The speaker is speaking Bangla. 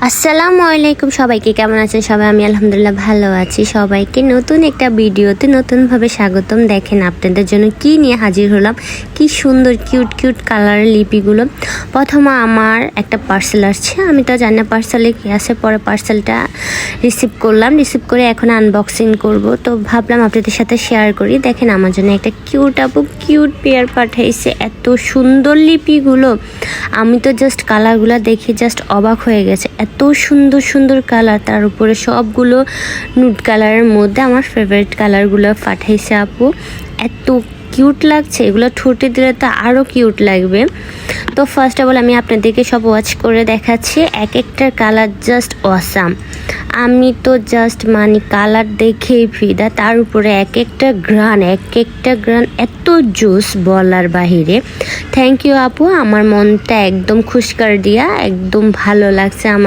আসসালামু আলাইকুম, সবাইকে কেমন আছেন সবাই? আমি আলহামদুলিল্লাহ ভালো আছি। সবাইকে নতুন একটা ভিডিওতে নতুনভাবে স্বাগতম। দেখেন আপনাদের জন্য কি নিয়ে হাজির হলাম, কি সুন্দর কিউট কিউট কালারের লিপিগুলো। প্রথমে আমার একটা পার্সেল আসছে, আমি তো জানি না পার্সেলে কী আছে। পরে পার্সেলটা রিসিভ করলাম, রিসিভ করে এখন আনবক্সিং করব। তো ভাবলাম আপনাদের সাথে শেয়ার করি। দেখেন আমার জন্য একটা কিউট আপু কিউট পেয়ার পাঠাইছে, এত সুন্দর লিপিগুলো। আমি তো জাস্ট কালারগুলো দেখে জাস্ট অবাক হয়ে গেছে, এত সুন্দর সুন্দর কালার, তার উপরে সবগুলো নুড কালারের মধ্যে আমার ফেভারিট কালারগুলো পাঠাইছে আপু। এত কিউট লাগছে, এগুলো ঠোঁটে দিলে তো আরও কিউট লাগবে। তো ফার্স্ট অফ অল আমি আপনাদেরকে সব ওয়াচ করে দেখাচ্ছি। এক একটার কালার জাস্ট অসাম। আমি তো জাস্ট কালার দেখেই ফিদা, তার উপরে এক একটা গ্রান এত জুস বলার বাহিরে। থ্যাংক ইউ আপু, আমার মনটা একদম খুশ করে দিয়া, একদম ভালো লাগছে আমার।